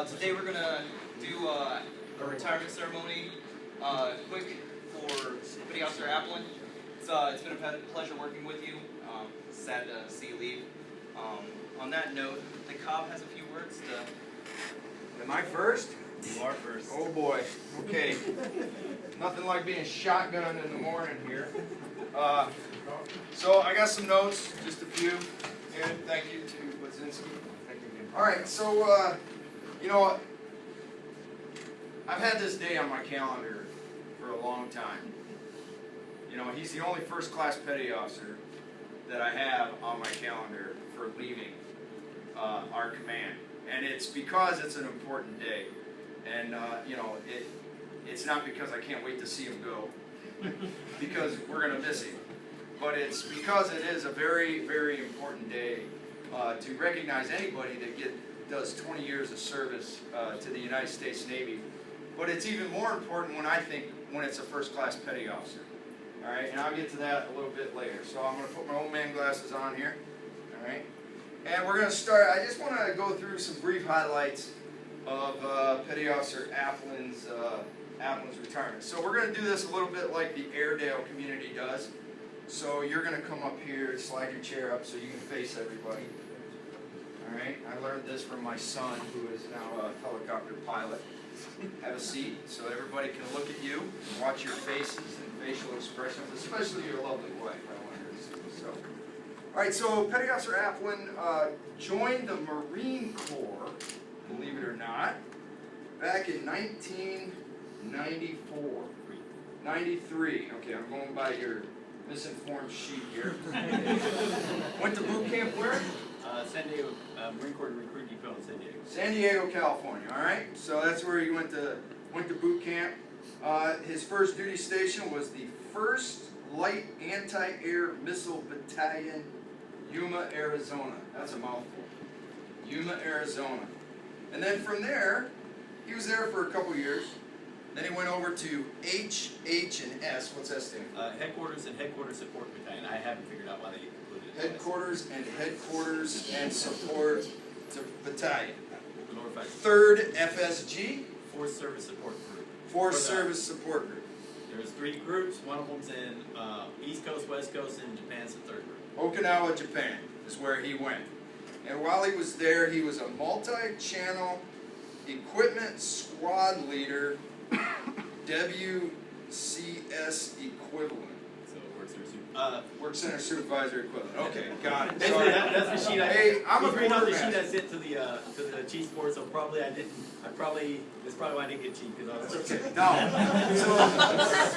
Today we're gonna do a retirement ceremony, quick for Petty Officer Applin. It's been a pleasure working with you. Sad to see you leave. On that note, the Cobb has a few words to. Am I first? You are first. Oh boy. Okay. Nothing like being shotgunned in the morning here. So I got some notes, just a few. And thank you to Budzinsky. Thank you again. All right. So you know, I've had this day on my calendar for a long time. You know, he's the only first-class petty officer that I have on my calendar for leaving our command, and it's because it's an important day. And you know, it's not because I can't wait to see him go, because we're going to miss him, but it's because it is a very, very important day to recognize anybody that does 20 years of service to the United States Navy. But it's even more important when it's a first-class petty officer. All right, and I'll get to that a little bit later. So I'm going to put my old man glasses on here. All right, and we're going to start. I just want to go through some brief highlights of Petty Officer Applin's retirement. So we're going to do this a little bit like the Airedale community does. So you're going to come up here, slide your chair up so you can face everybody. All right, I learned this from my son, who is now a helicopter pilot. Have a seat so everybody can look at you and watch your faces and facial expressions, especially your lovely wife. I want her to see. So, all right. So Petty Officer Applin joined the Marine Corps, believe it or not, back in 1994, 93. Okay, I'm going by your misinformed sheet here. Went to boot camp where? San Diego, Marine Corps Recruit Depot in San Diego. San Diego, California. All right, so that's where he went to boot camp. His first duty station was the 1st Light Anti-Air Missile Battalion, Yuma, Arizona. That's a mouthful. Yuma, Arizona. And then from there, he was there for a couple years. Then he went over to H, and S. What's that stand for? Headquarters and Headquarters Support Battalion. I haven't figured out why they included it. Headquarters and Support Battalion. 3rd FSG. Force Service Support Group. Force Service Support Group. There's 3 groups. One of them's in East Coast, West Coast, and Japan's the 3rd group. Okinawa, Japan is where he went. And while he was there, he was a multi-channel equipment squad leader, WCS equivalent. So Work Center Supervisor equivalent. Okay, got it. Basically, that's the sheet I. Hey, I'm a reading off the quartermaster. sheet I sent to the chief's board, so probably I didn't. That's probably why I didn't get chief, because I was. Okay. No. So,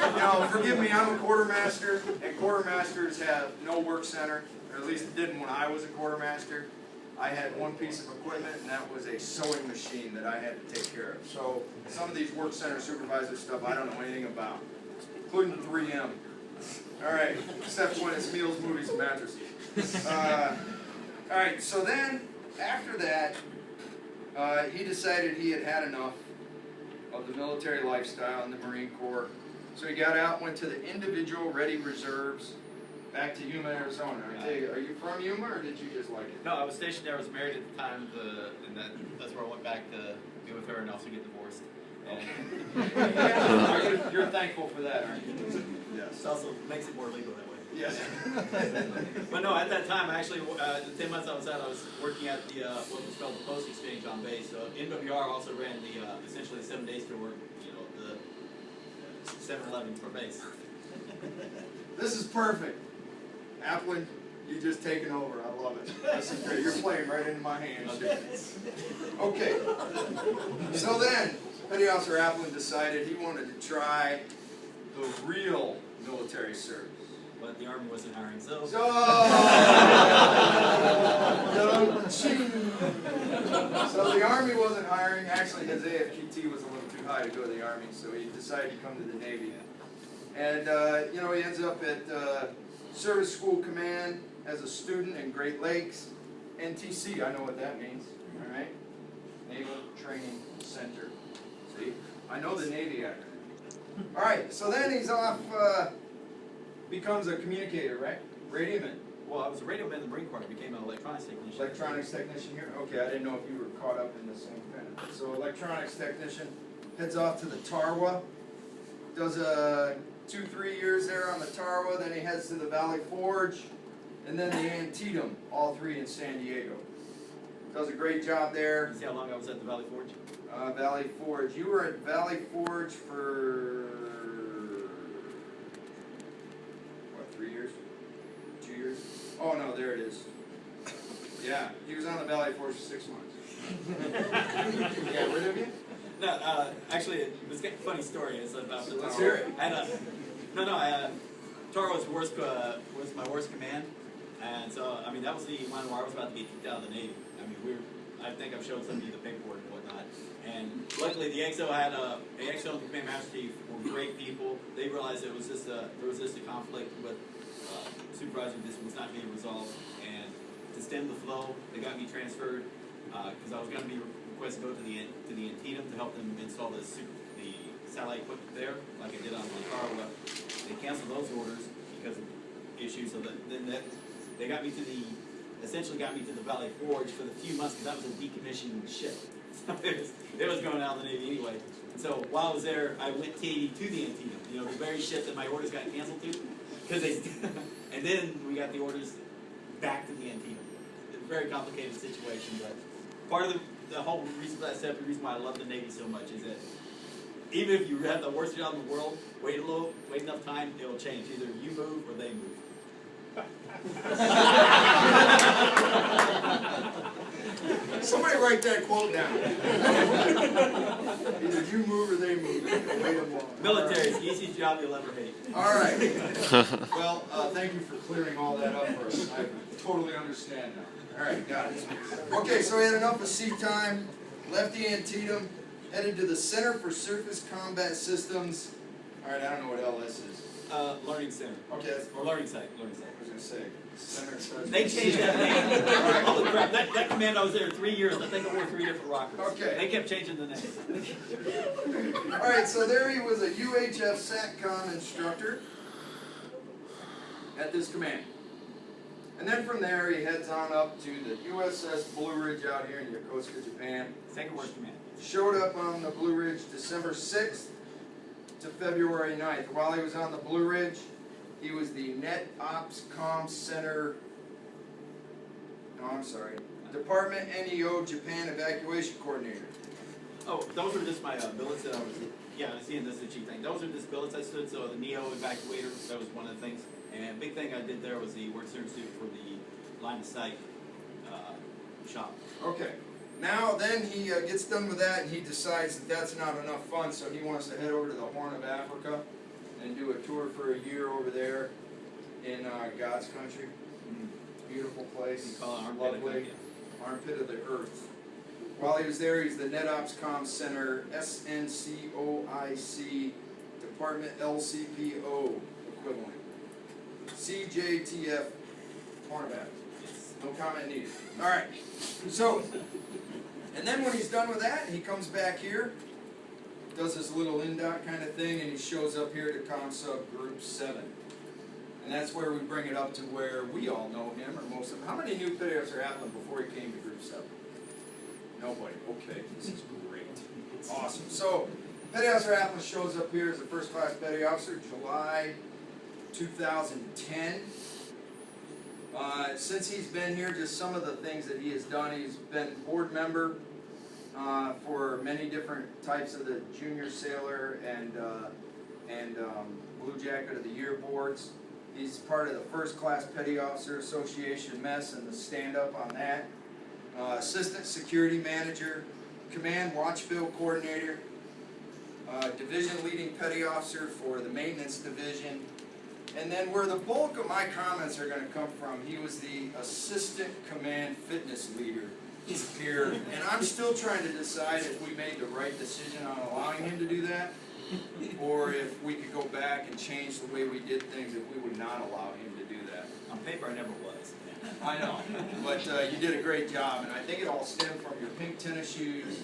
you know, forgive me. I'm a quartermaster, and quartermasters have no work center, or at least it didn't when I was a quartermaster. I had one piece of equipment, and that was a sewing machine that I had to take care of. So some of these work center supervisor stuff I don't know anything about, including 3M. All right, except when it's meals, movies, and mattresses. All right, so then after that, he decided he had had enough of the military lifestyle in the Marine Corps. So he got out, went to the individual ready reserves, back to Yuma, Arizona. I tell you, are you from Yuma, or did you just like it? No, I was stationed there. I was married at the time, and that's where I went back to be with her and also get divorced. And You're thankful for that, aren't you? Yes. It also makes it more legal that way. Yes. But no, at that time, actually, the 10 months I was out, I was working at the what was called the Post Exchange on base. So NWR also ran the essentially the 7 days to work, you know, the 7-Eleven for base. This is perfect. Applin, you just taken over. I love it. This is great. You're playing right into my hands. Okay. So then, Petty Officer Applin decided he wanted to try the real military service. But the Army wasn't hiring, so. So the Army wasn't hiring. Actually, his AFQT was a little too high to go to the Army, so he decided to come to the Navy. And you know, he ends up at Service School Command as a student in Great Lakes. NTC, I know what that means. All right, Naval Training Center. See, I know the Navy acronym. All right, so then he's off. Becomes a communicator, right? Radioman. well, I was a radio man in the Marine Corps. I became an electronics technician. Electronics technician here? Okay, I didn't know if you were caught up in the same kind of. So electronics technician, heads off to the Tarwa, does 2-3 years there on the Tarwa, then he heads to the Valley Forge, and then the Antietam, all three in San Diego. Does a great job there. You see how long I was at the Valley Forge? Valley Forge, you were at Valley Forge for, what, 3 years? 2 years? Oh no, there it is. Yeah, he was on the Valley Forge for 6 months. He got rid of you? No, actually, it was a funny story. It's about the Let's Taro. hear it. Taro was my worst command, and so I mean that was the one where I was about to get kicked out of the Navy. I mean I think I've showed some of you the paperwork and whatnot. And luckily the XO and the command master chief were great people. They realized there was just a conflict with supervisor just was not being resolved, and to stem the flow, they got me transferred because I was going to be requested to go to the Antietam to help them install the satellite equipment there, like I did on the Kowa. They canceled those orders because of issues. So they got me essentially got me to the Valley Forge for the few months because that was a decommissioned ship. So it was going out of the Navy anyway. And so while I was there, I went to the Antietam, the very ship that my orders got canceled to, and then we got the orders back to the Antietam. It's a very complicated situation, but part of the whole reason for that step, the reason why I love the Navy so much is that even if you have the worst job in the world, wait enough time, it'll change. Either you move or they move. Somebody write that quote down. Either you move or they move. Wait a moment. Military is the easiest job you'll ever hate. All right. Well, thank you for clearing all that up for us. I totally understand now. All right, got it. Okay, so we had enough of sea time. Left the Antietam, headed to the Center for Surface Combat Systems. All right, I don't know what LS is. Learning Center. Okay, that's Or Learning Site. Learning Site. I was gonna say Center. Starts They with changed C. that name. Holy crap! That command I was there 3 years. I think I wore 3 different rockers. Okay. They kept changing the name. All right, so there he was, a UHF SATCOM instructor at this command. And then from there, he heads on up to the USS Blue Ridge out here in Yokosuka, Japan. Second worst command. Showed up on the Blue Ridge December 6th to February 9th. While he was on the Blue Ridge, he was the Net Ops Com Center, Department NEO Japan Evacuation Coordinator. Oh, those were just my billets that I was. Yeah, I see in this is the chief thing. Those are just billets I stood. So the NEO evacuator. That was one of the things. And big thing I did there was the work center suit for the line of sight shop. Okay. Now then he gets done with that and he decides that that's not enough fun, so he wants to head over to the Horn of Africa and do a tour for a year over there in God's country. Beautiful place. You call it armpit of lovely. Armpit of the earth. While he was there, he's the NetOps Com Center, SNCOIC, Department LCPO equivalent. CJTF Horn of Africa. No comment needed. All right. So, and then when he's done with that, he comes back here, does this little indot kind of thing, and he shows up here to COMSUBGRU 7. And that's where we bring it up to where we all know him, or most of them. How many knew Petty Officer Applin before he came to Group 7? Nobody. Okay, this is great. Awesome. So, Petty Officer Applin shows up here as a first class Petty Officer, July 2010. Since he's been here, just some of the things that he has done. He's been board member for many different types of the Junior Sailor and Blue Jacket of the Year boards. He's part of the First Class Petty Officer Association mess and the stand-up on that. Assistant Security Manager, Command Watch Bill Coordinator, Division Leading Petty Officer for the Maintenance Division. And then where the bulk of my comments are going to come from, he was the Assistant Command Fitness Leader here. And I'm still trying to decide if we made the right decision on allowing him to do that, or if we could go back and change the way we did things if we would not allow him to do that. On paper, I never was. I know, but you did a great job, and I think it all stemmed from your pink tennis shoes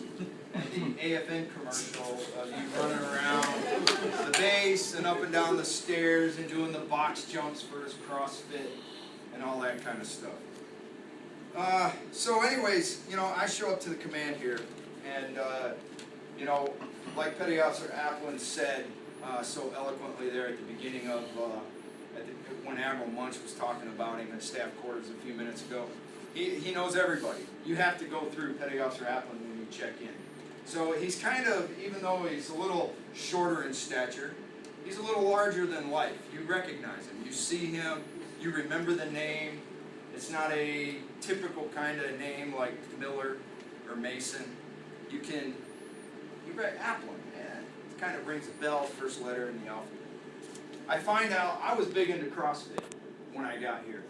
and the AFN commercial of you running around the base and up and down the stairs and doing the box jumps for his CrossFit. and all that kind of stuff. So anyways, you know, I show up to the command here, and you know, like Petty Officer Applin said so eloquently there at the beginning of, when Admiral Munch was talking about him at staff quarters a few minutes ago, he knows everybody. You have to go through Petty Officer Applin when you check in. So he's kind of, even though he's a little shorter in stature, he's a little larger than life. You recognize him. You see him. You remember the name. It's not a typical kind of name like Miller or Mason. You read Applin. Yeah, it kind of rings a bell, first letter in the alphabet. I find out I was big into CrossFit when I got here.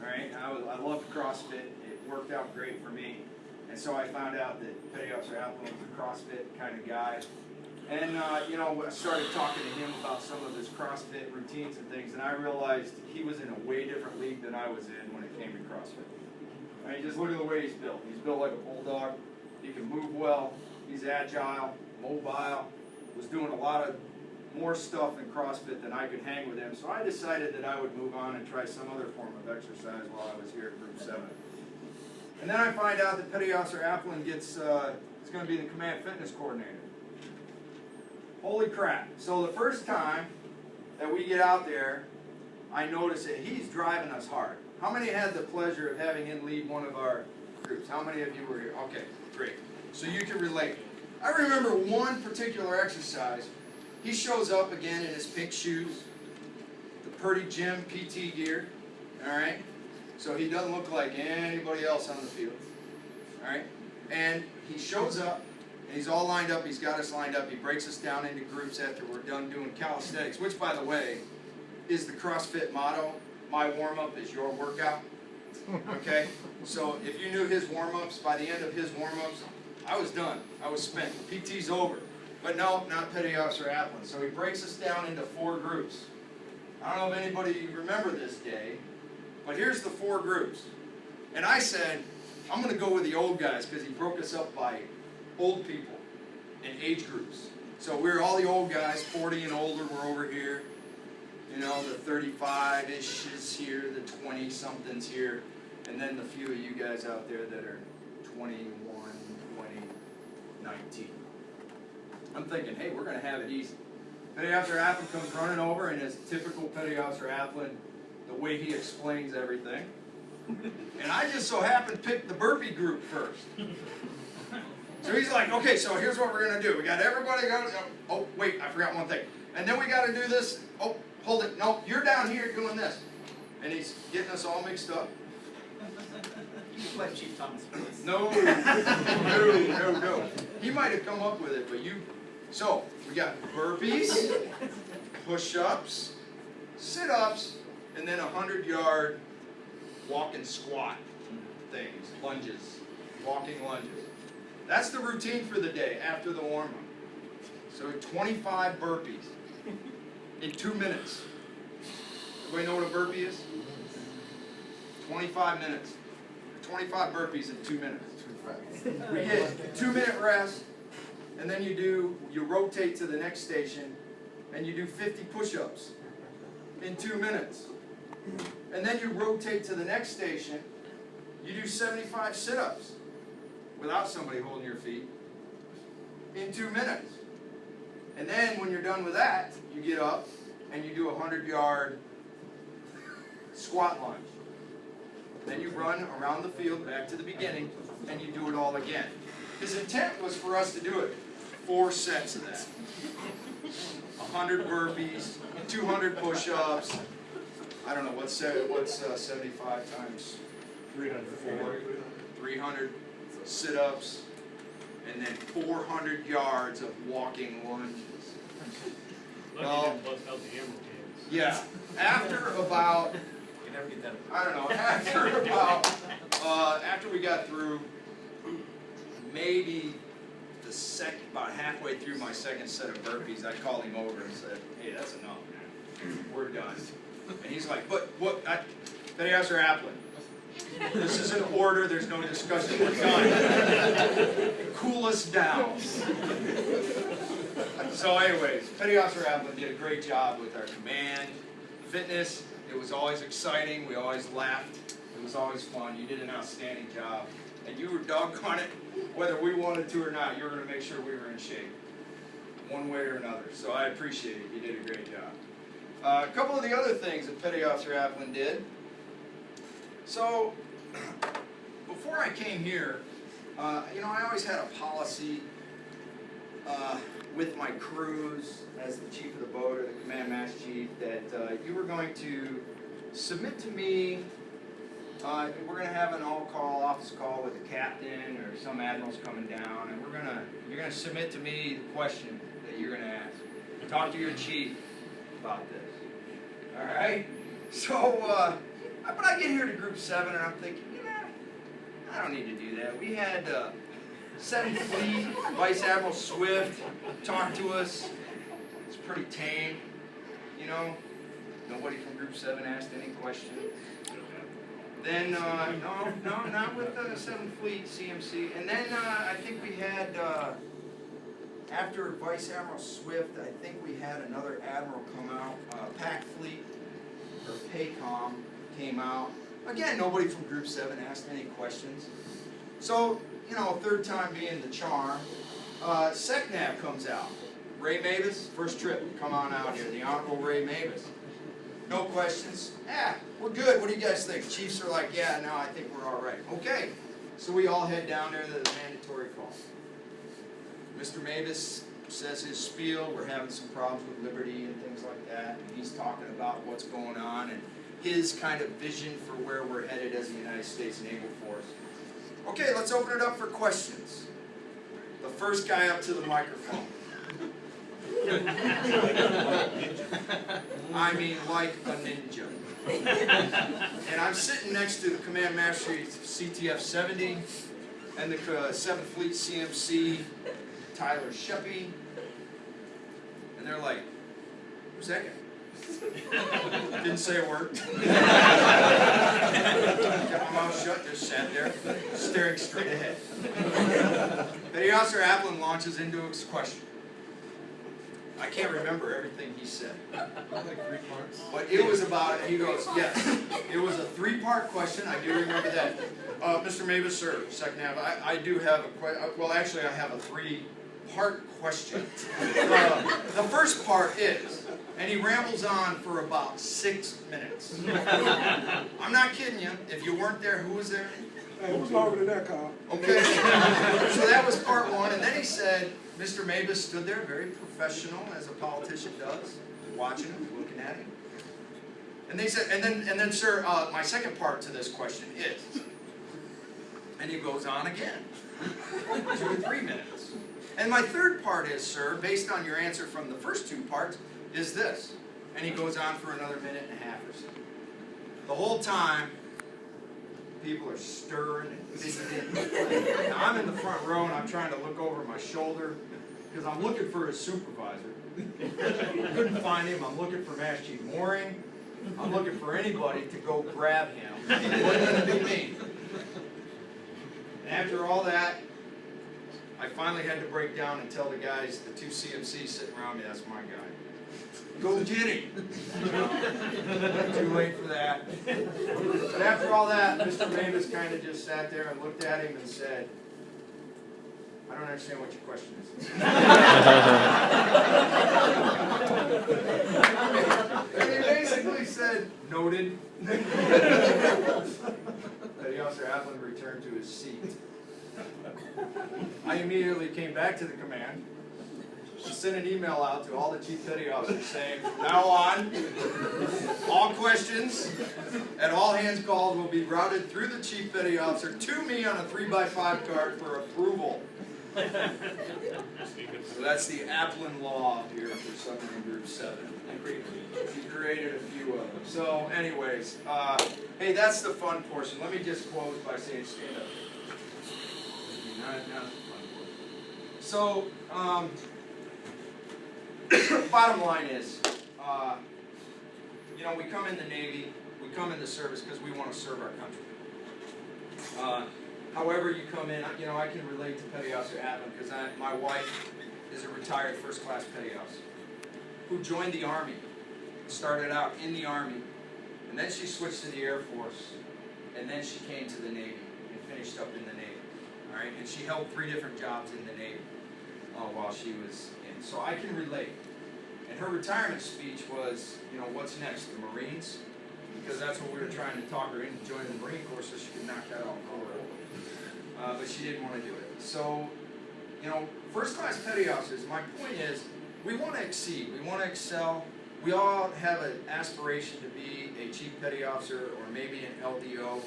All right, I loved CrossFit. It worked out great for me. And so I found out that Petty Officer Applin was a CrossFit kind of guy. And, you know, I started talking to him about some of his CrossFit routines and things, and I realized he was in a way different league than I was in when it came to CrossFit. I mean, just look at the way he's built. He's built like a bulldog. He can move well. He's agile, mobile. Was doing a lot of more stuff in CrossFit than I could hang with him. So I decided that I would move on and try some other form of exercise while I was here at Group 7. And then I find out that Petty Officer Applin is going to be the Command Fitness Coordinator. Holy crap. So the first time that we get out there, I notice that he's driving us hard. How many had the pleasure of having him lead one of our groups? How many of you were here? Okay, great. So you can relate. I remember one particular exercise. He shows up again in his pink shoes, the Purdy Gym PT gear, all right? So he doesn't look like anybody else on the field, all right? And he shows up, and he's all lined up. He's got us lined up. He breaks us down into groups after we're done doing calisthenics, which, by the way, is the CrossFit motto. My warm-up is your workout, okay? So if you knew his warm-ups, by the end of his warm-ups, I was done. I was spent. PT's over. But no, not Petty Officer Applin. So he breaks us down into 4 groups. I don't know if anybody remember this day, but here's the 4 groups. And I said, I'm going to go with the old guys because he broke us up by old people and age groups. So we're all the old guys, 40 and older, we're over here. You know, the 35-ish is here, the 20-somethings here, and then the few of you guys out there that are 21, 20, 19. I'm thinking, hey, we're going to have it easy. Petty Officer Applin comes running over, and as typical Petty Officer Applin, the way he explains everything. And I just so happened to pick the burpee group first. So he's like, okay, so here's what we're going to do. We got everybody go. Oh, wait, I forgot one thing. And then we got to do this. Oh, hold it. No, you're down here doing this. And he's getting us all mixed up. You can let Chief Thomas do this. No. He might have come up with it, but you. So, we got burpees, push-ups, sit-ups, and then 100-yard walk and squat things, lunges, walking lunges. That's the routine for the day after the warm-up. So 25 burpees in 2 minutes. Everybody know what a burpee is? 25 minutes. 25 burpees in 2 minutes. We get a 2-minute rest, and then you rotate to the next station, and you do 50 push-ups in 2 minutes. And then you rotate to the next station, you do 75 sit-ups without somebody holding your feet in 2 minutes. And then when you're done with that, you get up and you do a 100-yard squat lunge. Then you run around the field back to the beginning, and you do it all again. His intent was for us to do it 4 sets of that. 100 burpees, 200 push-ups. I don't know, what's 75 times 304? 300 sit-ups, and then 400 yards of walking lunges. Well, yeah, after about, You never get that. I don't know, after we got through, maybe about halfway through my second set of burpees, I called him over and said, hey, that's enough, man. We're done. And he's like, but what? Petty Officer Applin, this is an order, there's no discussion, we're done. Cool us down. So anyways, Petty Officer Applin did a great job with our command, fitness. It was always exciting, we always laughed, it was always fun, you did an outstanding job. And you were doggone it, whether we wanted to or not, you were going to make sure we were in shape, one way or another. So I appreciate it, you did a great job. A couple of the other things that Petty Officer Applin did. So, before I came here, you know, I always had a policy with my crews as the chief of the boat or the command master chief that you were going to submit to me, we're going to have an all-call office call with the captain or some admiral's coming down, and you're going to submit to me the question that you're going to ask. Talk to your chief about this. All right? So, but I get here to Group 7 and I'm thinking, you know, I don't need to do that. We had 7th Fleet, Vice Admiral Swift talk to us. It's pretty tame, you know. Nobody from Group 7 asked any questions. Then, no, not with the 7th Fleet, CMC. And then I think we had, after Vice Admiral Swift, I think we had another admiral come out. PAC Fleet, or PACOM, came out. Again, nobody from Group 7 asked any questions. So, you know, third time being the charm. SecNav comes out. Ray Mavis, first trip, come on out here. The Honorable Ray Mavis. No questions. Yeah, we're good. What do you guys think? Chiefs are like, yeah, no, I think we're all right. Okay. So we all head down there to the mandatory call. Mr. Mavis says his spiel. We're having some problems with Liberty and things like that. And he's talking about what's going on and his kind of vision for where we're headed as the United States Naval Force. Okay, let's open it up for questions. The first guy up to the microphone. I mean, like a ninja. And I'm sitting next to the Command Master CTF 70 and the 7th Fleet CMC Tyler Sheppy. And they're like, who's that guy? Didn't say a word. Kept my mouth shut, just sat there, staring straight ahead. Petty Officer Applin launches into his question. I can't remember everything he said. Like 3 parts. But it was about, he goes, yes, it was a 3-part question, I do remember that. Mr. Mavis, sir, SecNav, I do have a question, well actually I have a 3-part question. The first part is, and he rambles on for about 6 minutes. I'm not kidding you, if you weren't there, who was there? Hey, it was longer than that, Kyle. Okay, so that was part 1, and then he said, Mr. Mavis stood there, very professional, as a politician does, watching him, looking at him. And they said, and then, sir, my second part to this question is, and he goes on again, 2 to 3 minutes. And my third part is, sir, based on your answer from the first 2 parts, is this. And he goes on for another 1.5 minutes or so. The whole time, people are stirring and visiting. Now, I'm in the front row and I'm trying to look over my shoulder because I'm looking for his supervisor. Couldn't find him. I'm looking for Master Chief Mooring. I'm looking for anybody to go grab him. It wasn't going to be me. And after all that, I finally had to break down and tell the guys, the 2 CMCs sitting around me, that's my guy. Go get him! Too late for that. But after all that, Mr. Mavis kind of just sat there and looked at him and said, I don't understand what your question is. And he basically said, noted. Petty Officer Applin returned to his seat. I immediately came back to the command. Sent an email out to all the chief petty officers saying, from now on, all questions and all hands calls will be routed through the chief petty officer to me on a 3x5 card for approval. So that's the Applin law here for Submarine Group 7. He created a few of them. So anyways, hey, that's the fun portion. Let me just close by saying stand up. Now the fun portion. So, bottom line is, you know, we come in the Navy, we come in the service because we want to serve our country. However you come in, you know, I can relate to Petty Officer Applin because my wife is a retired first-class petty officer who joined the Army, started out in the Army, and And then she switched to the Air Force, and then she came to the Navy and finished up in the Navy. All right, and she held 3 different jobs in the Navy while she was in. So I can relate. And her retirement speech was, you know, what's next? The Marines? Because that's what we were trying to talk her into joining the Marine Corps so she could knock that off for her. But she didn't want to do it. So, you know, first class petty officers, my point is, we want to exceed, we want to excel. We all have an aspiration to be a chief petty officer or maybe an LDO.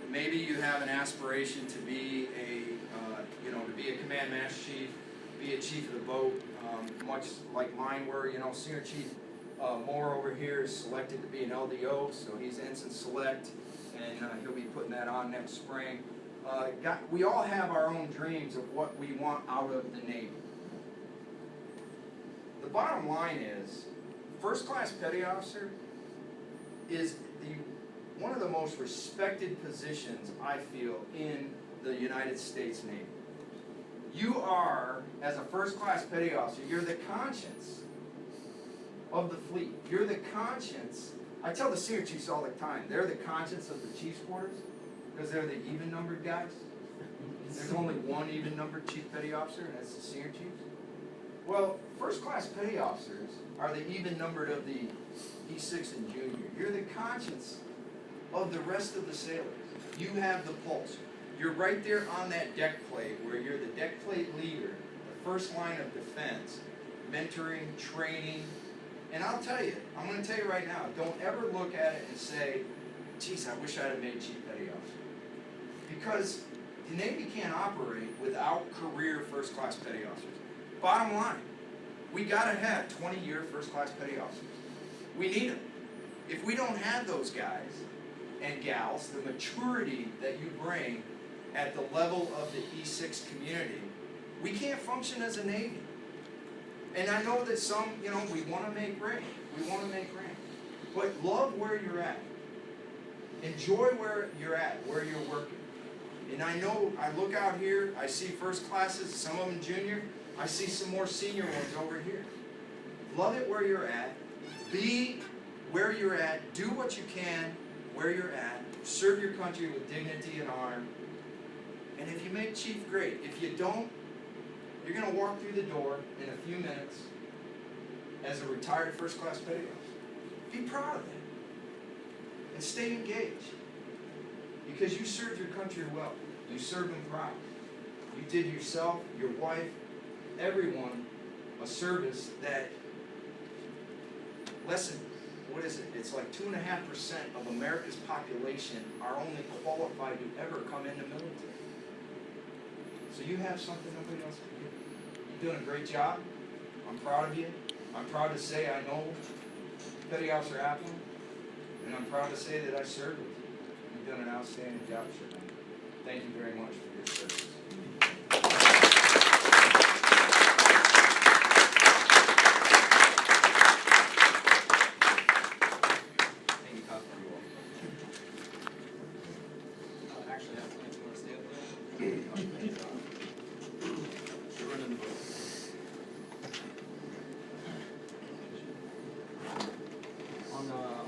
Maybe you have an aspiration to be to be a command master chief, be a chief of the boat, much like mine were. You know, Senior Chief Moore over here is selected to be an LDO, so he's ensign select, and he'll be putting that on next spring. We all have our own dreams of what we want out of the Navy. The bottom line is, first class petty officer is one of the most respected positions, I feel, in the United States Navy. You are, as a first class petty officer, you're the conscience of the fleet. You're the conscience. I tell the senior chiefs all the time, they're the conscience of the chief's quarters because they're the even-numbered guys. There's only one even-numbered chief petty officer, and that's the senior chiefs. Well, first class petty officers are the even-numbered of the E6 and junior. You're the conscience of the rest of the sailors. You have the pulse. You're right there on that deck plate where you're the deck plate leader, the first line of defense, mentoring, training. And I'll tell you, I'm going to tell you right now, don't ever look at it and say, geez, I wish I'd have made chief petty officer. Because the Navy can't operate without career first class petty officers. Bottom line, we got to have 20-year first class petty officers. We need them. If we don't have those guys and gals, the maturity that you bring at the level of the E6 community, we can't function as a Navy. And I know that some, we want to make rank. We want to make rank. But love where you're at. Enjoy where you're at, where you're working. And I know, I look out here, I see first classes, some of them junior, I see some more senior ones over here. Love it where you're at. Be where you're at. Do what you can where you're at. Serve your country with dignity and honor. And if you make chief, great. If you don't, you're going to walk through the door in a few minutes as a retired first class petty officer. Be proud of that. And stay engaged. Because you served your country well. You served them proud. You did yourself, your wife, everyone a service that it's like 2.5% of America's population are only qualified to ever come in the military. So you have something nobody else can do. You're doing a great job. I'm proud of you. I'm proud to say I know Petty Officer Applin, and I'm proud to say that I served with you. You've done an outstanding job, sir. Thank you very much for your service.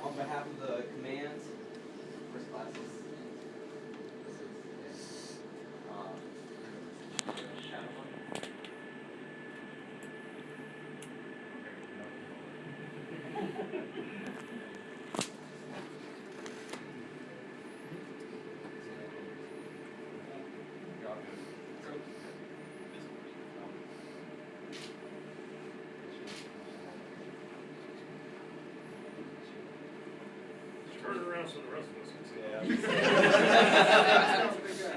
On behalf of the command, first classes, Turn around so the rest of us can see.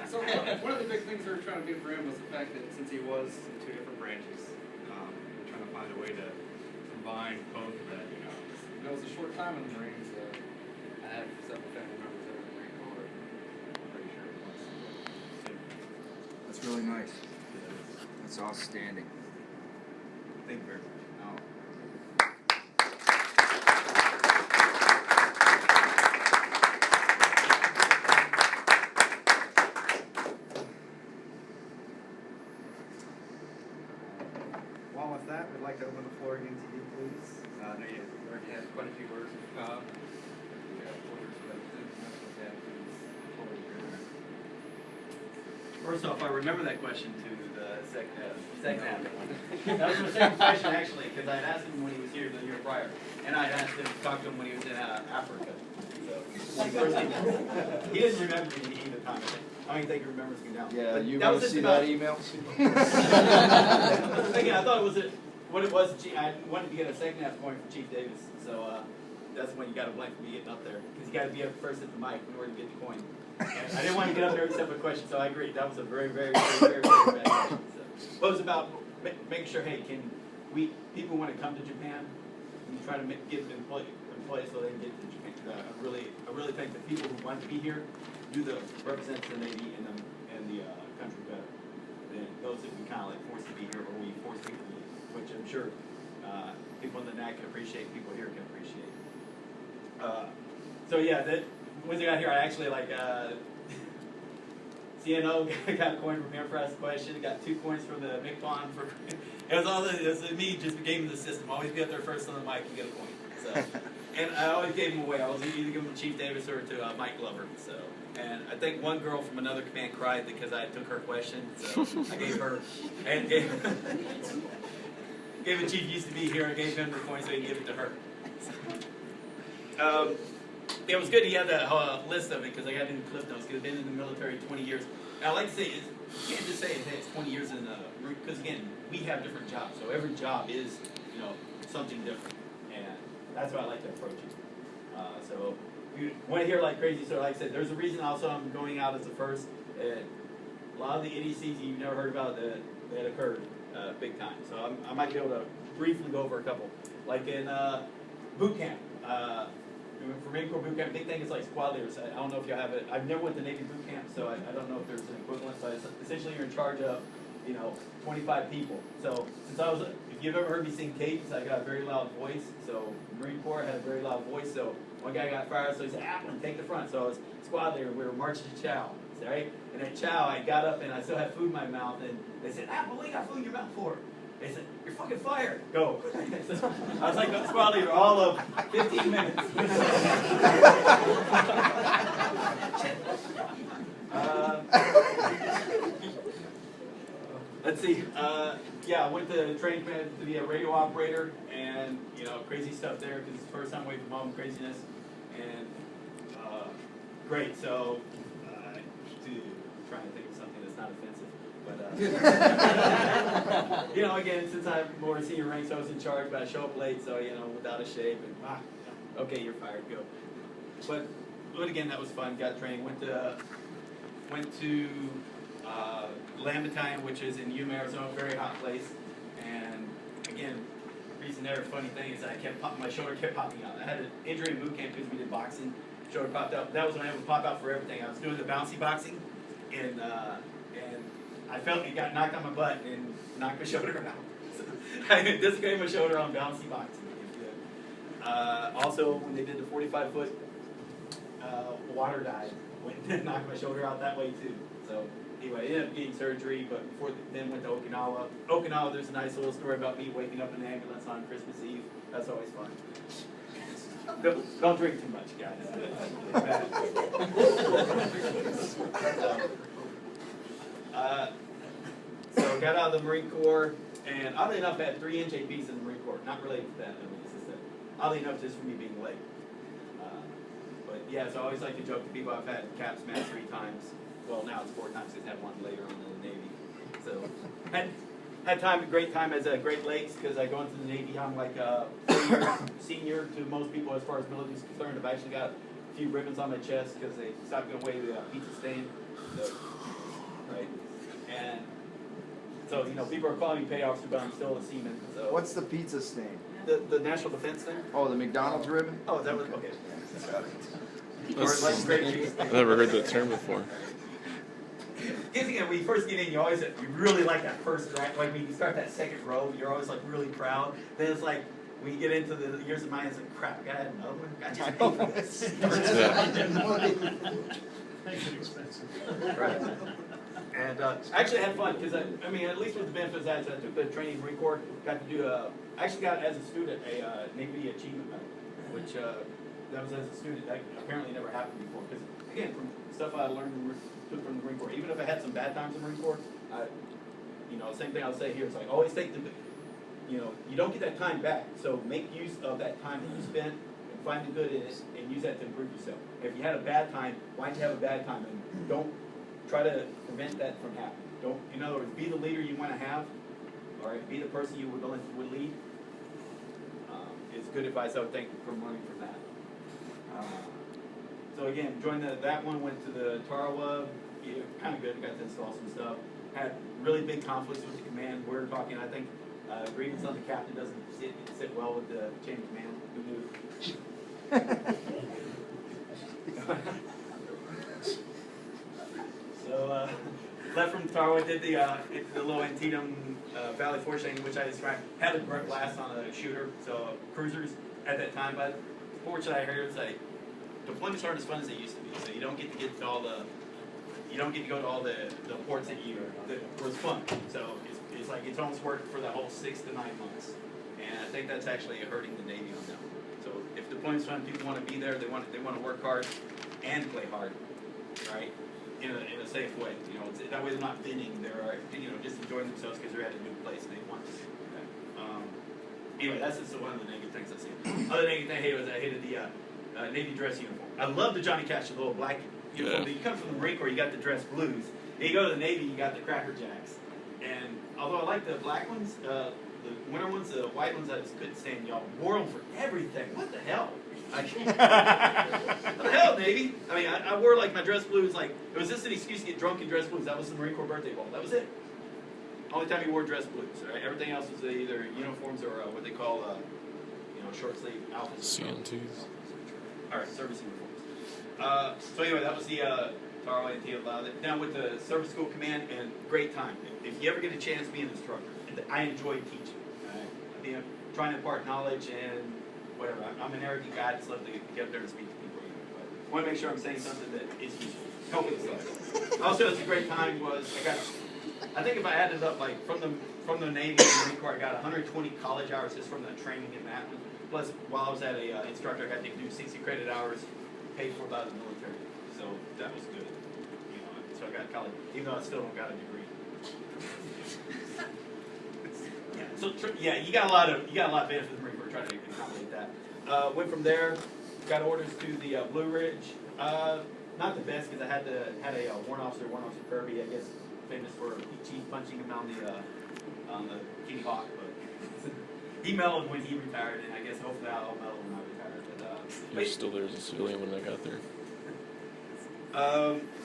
So one of the big things we were trying to do for him was the fact that since he was in 2 different branches, we're trying to find a way to combine both of that. It was a short time in the Marines. I have several family members that are in the Marine Corps. I'm pretty sure it was. That's really nice. That's outstanding. Thank you very much. Well, with that, we'd like to open the floor again to you, please. I know you already had quite a few words with Cobb. First off, I remember that question to the second half. That was my second question, actually, because I had asked him when he was here the year prior, and I had asked him to talk to him when he was in Africa. So, he doesn't remember me either time. I don't even think he remembers me now. Yeah, But you that want was to see just about- that email? Again, I thought it was what it was. I wanted to get a second half point for Chief Davis, so that's when you got to blank for me getting up there, because you got to be up first at the mic in order to get the coin. And I didn't want to get up there except for a question, so I agree. That was a very bad question. So, but it was about making sure, hey, people want to come to Japan, and try to get them in place so they can get to Japan. I really think that people who want to be here represent the Navy and the country better than those that we kind of like force to be here, or we force people to leave, which I'm sure people in the NAC can appreciate, people here can appreciate. So yeah, once I got here, I actually CNO got a coin from him for asking a question. Got 2 coins from the McPon for. It was me just gave him the system. Always be up there first on the mic and get a coin. So, and I always gave him away. I was either giving to Chief Davis or to Mike Glover. So, and I think one girl from another command cried because I took her question. So I gave her and gave a chief used to be here. I gave him the coin so he could give it to her. It was good he had that list of it, because I got into Cliff Notes, because I've been in the military 20 years. And I like to say, you can't just say, hey, it's 20 years in because again, we have different jobs, so every job is, something different. And that's why I like to approach it. So you want to hear like crazy, so like I said, there's a reason also I'm going out as the first. A lot of the EDCs you've never heard about that occurred big time. So I might be able to briefly go over a couple. Like in boot camp. For Marine Corps boot camp, big thing is like squad leaders. I don't know if you have it. I've never went to Navy boot camp, so I don't know if there's an equivalent. But essentially, you're in charge of 25 people. So since if you've ever heard me sing cadence, I got a very loud voice. So Marine Corps had a very loud voice. So one guy got fired, so he said, "Applin, take the front." So I was squad leader. We were marching to chow, right? And at chow, I got up and I still had food in my mouth, and they said, "Applin, what you got food in your mouth for?" They said, "You're fucking fired. Go." So I was like the squad leader all of 15 minutes. Let's see. Yeah, I went to training command to be a radio operator, and crazy stuff there because it's the first time away from home, craziness, and great. So, trying to think of something that's not offensive. But, again, since I'm more senior rank, so I was in charge, but I show up late, so, without a shave, and, okay, you're fired, go. But again, that was fun, got training, went to Land Battalion, which is in Yuma, Arizona, very hot place, and, again, the reason there, funny thing is my shoulder kept popping out. I had an injury in boot camp because we did boxing, shoulder popped out. That was when I would pop out for everything. I was doing the bouncy boxing, and I felt it got knocked on my butt and knocked my shoulder out. So I dislocated my shoulder on bouncy boxing. Also, when they did the 45-foot water dive, knocked my shoulder out that way too. So anyway, I ended up getting surgery, but then went to Okinawa. Okinawa, there's a nice little story about me waking up in an ambulance on Christmas Eve. That's always fun. Don't drink too much, guys. So got out of the Marine Corps, and oddly enough, I had 3 NJPs in the Marine Corps. Not related to that, it's just that, oddly enough, just for me being late. But yeah, so I always like to joke to people I've had caps match 3 times. Well, now it's 4 times, because I had one later on in the Navy. So had great time as a Great Lakes, because I go into the Navy, I'm like a senior to most people as far as military is concerned. I've actually got a few ribbons on my chest because they stopped giving away the pizza stain. So, right. And so, people are calling me pay officer, but I'm still a seaman. So What's the pizza stain? the national defense thing? Oh, the McDonald's ribbon? Oh, that was okay. Or That's- like great cheese. I've never heard that term before. When you first get in, you really like that first draft. Like when you start that second row, you're always like really proud. Then it's like when you get into the years of mine, it's like crap. I had another one. I just paid for this. Makes it expensive. Right. And I actually had fun because at least with the benefits I took the training in Marine Corps, got to do actually got as a student a Navy Achievement Medal, which that was as a student. That apparently never happened before. Because again, from stuff I learned took from the Marine Corps, even if I had some bad times in the Marine Corps, same thing I'll say here. It's like always take you don't get that time back. So make use of that time that you spent and find the good in it and use that to improve yourself. If you had a bad time, why did you have a bad time? And don't try to prevent that from happening. Don't, in other words, be the leader you want to have. All right, be the person you would lead. Is good advice I would think from learning from that. So again, joined that one, went to the Tarawa, kind of good, got to install some stuff. Had really big conflicts with the command. We were talking, I think, grievance on the captain doesn't sit well with the chain of command. Who knew? So, left from Tarawa, did the little Antietam Valley Force training, which I described, had a blast on a shooter, so cruisers at that time. But fortunately, I heard it's like deployments aren't as fun as they used to be. So you don't get to go to all the ports that was fun. So it's like it's almost worked for the whole 6 to 9 months, and I think that's actually hurting the Navy on that one. So if deployments fun, people want to be there. They want to work hard and play hard, right? In a safe way, that way they're not venting. They're just enjoying themselves because they're at a new place and they want to. Okay. Anyway, that's just one of the negative things I've seen. Other negative thing I hated was I hated the Navy dress uniform. I love the Johnny Cash, the little black uniform. But you come from the Marine Corps, you got the dress blues. And you go to the Navy, you got the Cracker Jacks. And although I like the black ones, the winter ones, the white ones, I just couldn't stand. Y'all wore them for everything. What the hell? What the hell, Navy? I mean, I wore like my dress blues, like, it was just an excuse to get drunk in dress blues. That was the Marine Corps birthday ball. That was it. Only time you wore dress blues, right? Everything else was either uniforms or what they call, short sleeve outfits. CNTs. All right, service uniforms. So anyway, that was the Tarawa and down with the Service School Command, and great time. If you ever get a chance to be an instructor, I enjoy teaching. Right? Trying to impart knowledge and whatever. I'm an arrogant guy. I just love to get up there and speak to people. But I want to make sure I'm saying something that is useful. Help me stuff. Also, it's a great time. I think if I added up like from the Navy and the Marine Corps, I got 120 college hours just from the training in that one. Plus, while I was at a instructor, I got to do 60 credit hours paid for by the military. So that was good. So I got college, even though I still don't got a degree. You got a lot of benefits of the Marine Corps trying to accommodate that. Went from there, got orders to the Blue Ridge. Not the best because I had a warrant officer Kirby, I guess, famous for chief punching him on the King Hawk, but he mellowed when he retired, and I guess hopefully I'll mellow when I retire. He was still there as a civilian when I got there.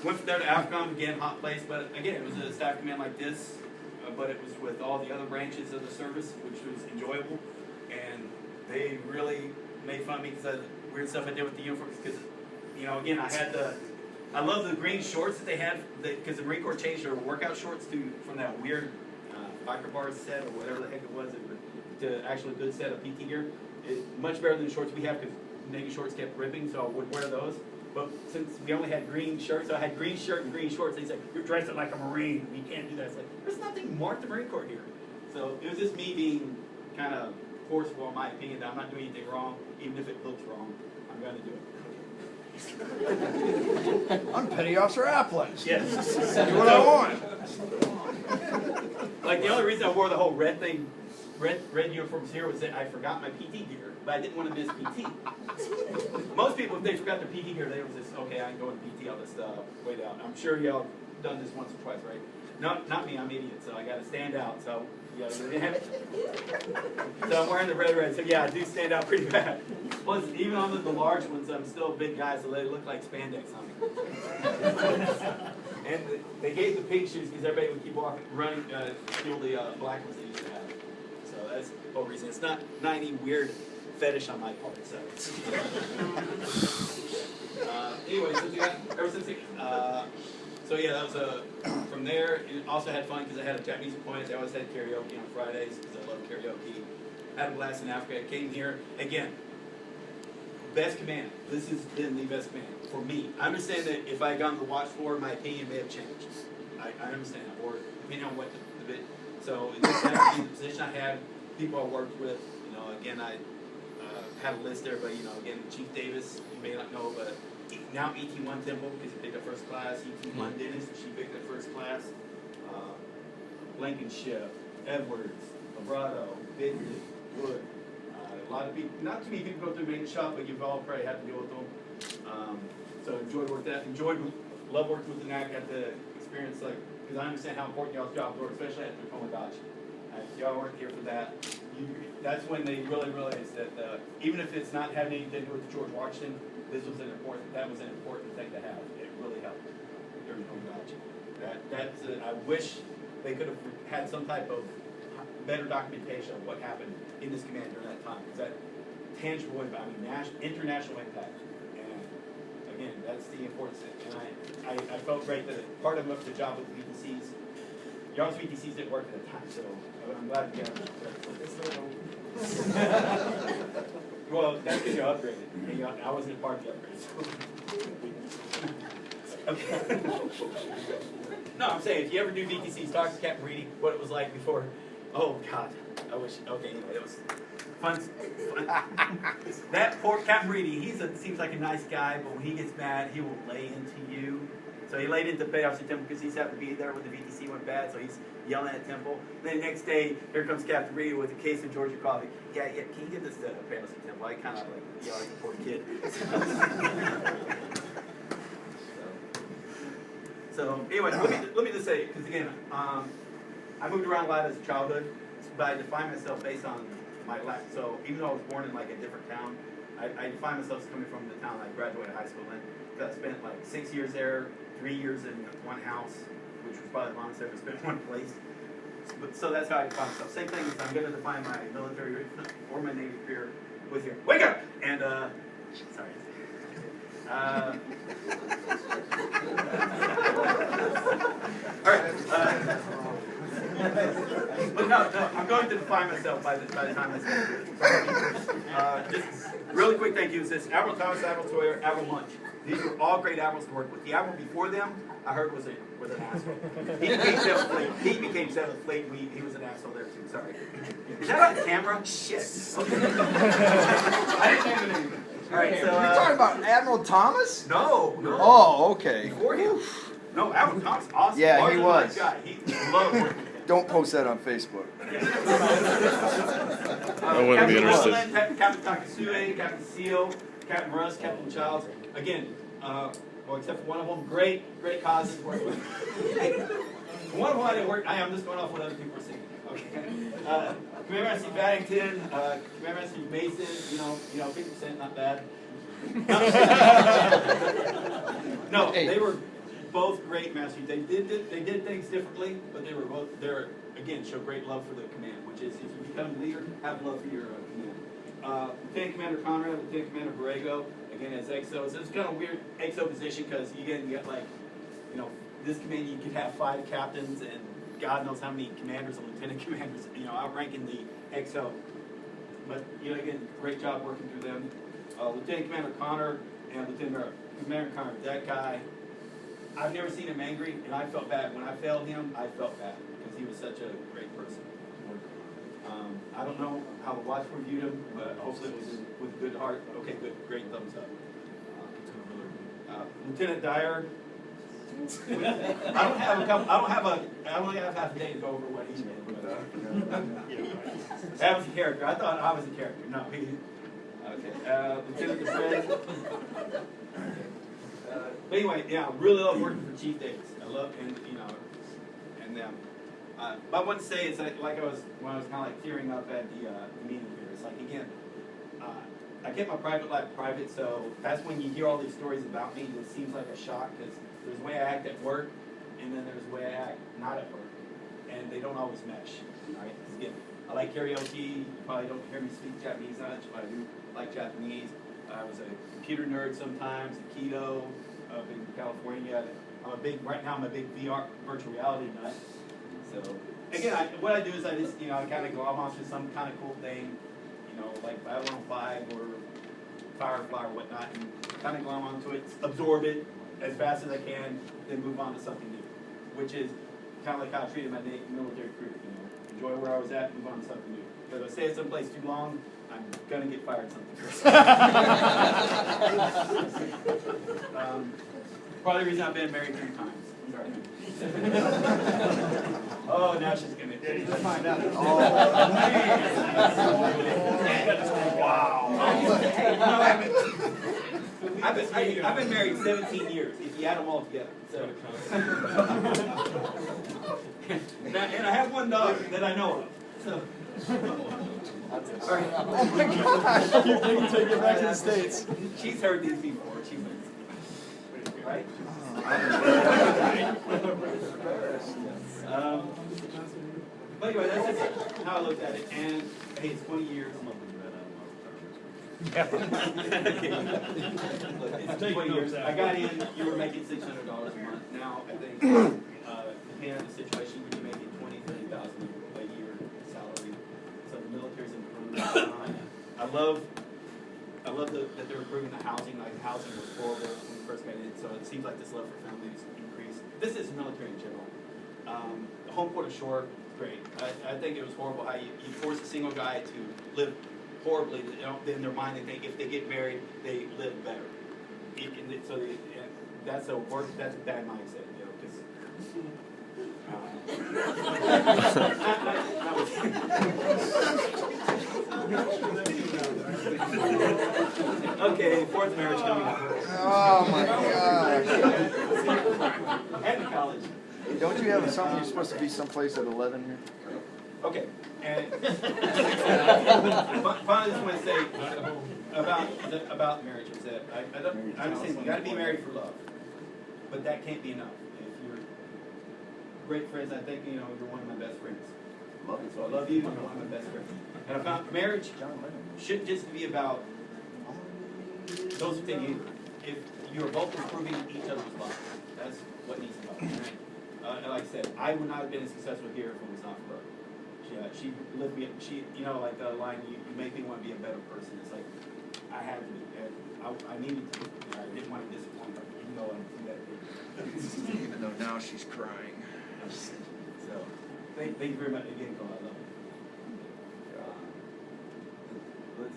Went from there to AFCOM, again, hot place, but again, it was a staff command like this, but it was with all the other branches of the service, which was enjoyable, and they really made fun of me because of the weird stuff I did with the uniforms, because, again, I love the green shorts that they had, because the Marine Corps changed their workout shorts from that weird biker bar set, or whatever the heck it was, to actually a good set of PT gear. It's much better than the shorts we have, because Navy shorts kept ripping, so I would wear those. But since we only had green shirts, so I had green shirt and green shorts, they said, you're dressing like a Marine, you can't do that. It's like, there's nothing marked the Marine Corps here. So it was just me being kind of forceful in my opinion that I'm not doing anything wrong, even if it looks wrong, I'm going to do it. I'm Petty Officer Applin. Yes. Do what I want. Like the only reason I wore the whole red thing, red uniforms here was that I forgot my PT gear, but I didn't want to miss PT. Most people, if they forgot their PT gear, they was just, okay, I can go in PT, I'll just wait out. I'm sure y'all done this once or twice, right? Not me, I'm an idiot, so I got to stand out. So yeah, so I'm wearing the red. So yeah, I do stand out pretty bad. Plus, even on the large ones, I'm still a big guy, so they look like spandex on me. And they gave the pink shoes because everybody would keep running, steal the black ones they used to have. So that's the whole reason. It's not any weird fetish on my part. So anyway, so yeah, that was from there. It also had fun because I had a Japanese appointment. They always had karaoke on Fridays because I love karaoke. Had a blast in Africa. I came here again. Best command. This has been the best command for me. I understand that if I had gone to the watch floor, my opinion may have changed. I understand that, or depending on what the bit. So it just happened to be the position I had, people I worked with. Again, had a list there, but you know, again, Chief Davis, you may not know, but now ET1 Temple, because he picked up first class. ET1 Dennis, she picked up first class. Blankenship, Edwards, Vibrato, Bidley, Wood. A lot of people, not too many people go through the main shop, but you've all probably had to deal with them. So love working with the NAC, got the experience, like, because I understand how important y'all's jobs were, especially at Tacoma Dodge. If y'all weren't here for that, that's when they really realized that even if it's not having anything to do with George Washington, that was an important thing to have. It really helped during Tacoma Dodge. I wish they could have had some type of better documentation of what happened in this command during that time, because that tangible impact, international impact. And again, that's the importance. And I felt great that part of the job with the VTCs, y'all's VTCs didn't work at the time, so I'm glad you got that. Well, that's because you upgraded. I wasn't a part of the upgrade. So. Okay. No, I'm saying, if you ever do VTCs, talk to Captain Reedy, what it was like before. Oh, God. I wish. Okay, anyway, it was fun. That poor Captain Reedy, seems like a nice guy, but when he gets mad, he will lay into you. So he laid into Paschall Temple because he's happened to be there when the VTC went bad, so he's yelling at Temple. Then the next day, here comes Captain Reedy with a case of Georgia coffee. Yeah, can you give this to Paschall Temple? I kind of like yell like a poor kid. So anyway, let me just say, because again, I moved around a lot as a childhood, but I define myself based on my life. So even though I was born in like a different town, I define myself as coming from the town I graduated high school in. Because I spent like 6 years there, 3 years in one house, which was probably the longest I ever spent in one place. So that's how I define myself. Same thing is I'm going to define my military or my Navy career with your wake up! And, sorry. All right. But no, I'm going to define myself by the time I say just really quick thank yous. This Admiral Thomas, Admiral Sawyer, Admiral Munch. These were all great admirals to work with. The admiral before them, I heard was an asshole. He became 7th Fleet. He became 7th Fleet. He was an asshole there too. Sorry. Is that on camera? Shit. I didn't change the name. All right. So You're talking about Admiral Thomas? No. Oh, okay. Before him. No, Admiral Thomas, awesome. Yeah, he was. Nice guy. He loved working with him. Don't post that on Facebook. I wouldn't be interested. Captain Takasue, Captain Seal, Captain Russ, Captain Childs. Again, well, except for one of them, great causes to work with. One of them I didn't work. I'm just going off what other people are saying. Okay. Commander Master Vaddington, Commander Master Mason. You know, 50%, not bad. No, they were both great masters. They did things differently, but they were again show great love for the command, which is if you become a leader, have love for your command. Lieutenant Commander Conrad, Lieutenant Commander Borrego, again as XOs. It's kind of a weird XO position because you got like, this command you could have 5 captains and God knows how many commanders and lieutenant commanders, outranking the XO. But again, great job working through them. Lieutenant Commander Connor and Lieutenant Commander Connor, that guy. I've never seen him angry, and I felt bad. When I failed him, I felt bad because he was such a great person. I don't know how the watch reviewed him, but hopefully it was with a good heart. Okay, good, great thumbs up. Lieutenant Dyer. I only have half a day to go over what he did. But, that was a character. I thought I was a character. No, he. Okay. Lieutenant DeFred. But anyway, I really love working for Chief Davis. I love and them. But I want to say it's like when I was kind of like tearing up at the meeting here. It's like again, I kept my private life private, so that's when you hear all these stories about me. It seems like a shock because there's a way I act at work, and then there's a way I act not at work, and they don't always mesh. Right? Again, I like karaoke. You probably don't hear me speak Japanese much, but I do like Japanese. I was a computer nerd sometimes, a keto up in California. Right now I'm a big VR, virtual reality nut. So, again, what I do is I just, I kind of glom onto some kind of cool thing, like Babylon 5 or Firefly or whatnot, and kind of glom onto it, absorb it as fast as I can, then move on to something new, which is kind of like how I treated my military career, enjoy where I was at, move on to something new. Because if I stay at some place too long, I'm gonna get fired something. Probably the reason I've been married 3 times. Sorry. Oh, now she's gonna find out. Oh, man. Wow. I've been married 17 years, if you add them all together. So. And I have 1 dog that I know of. So. Oh my gosh! You can take it back to the States. She's heard these before. She knows. Right? But anyway, that's just how I looked at it. And hey, it's 20 years. It's 20 years. I got in, you were making $600 a month. Now, I think, depending on the situation, you're making $20,000 to $30,000 a year salary. So the military's improving. I love that they're improving the housing. Like, housing was horrible when we first got in, so it seems like this love for families increased. This is military in general. The home port ashore, great. I think it was horrible how you force a single guy to live horribly. In their mind, they think if they get married, they live better. So that's a bad mindset, you know, because. Okay, 4th marriage coming up. Oh my gosh! And college. Don't you have something? You're supposed to be someplace at 11 here. Okay, and finally, just want to say about marriage is that I'm saying you got to be married for love, but that can't be enough. If you're great friends, I think you're one of my best friends. Love you, so I love you. You're one of my best friends. And I found marriage shouldn't just be about those things either. If you're both improving each other's lives, that's what needs to happen. And like I said, I would not have been as successful here if it was not for her. She lived me. Like the line, you make me want to be a better person. It's like I had to be. And I needed to. I didn't want to disappoint her, even though I'm that. Even though now she's crying. So, thank you very much again, Kowa. I love you.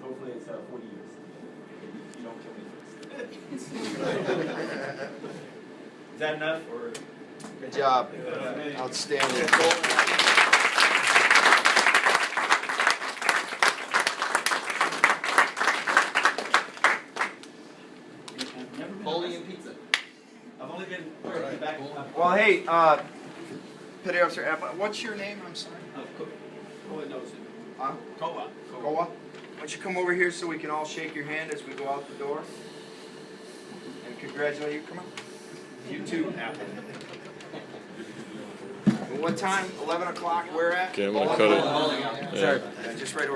Hopefully it's 40 years. You don't kill me first. Is that enough, or? Good job. Outstanding. Bowling and pizza. I've only been back. Well, hey, Petty Officer Applin, what's your name? I'm sorry. Kowa knows it. Huh? Kowa. Kowa? Why don't you come over here so we can all shake your hand as we go out the door? And congratulate you. Come on. You too, Applin. What time? 11 o'clock. Where at? Okay, I'm gonna cut it. Bowling. Yeah. Just right over.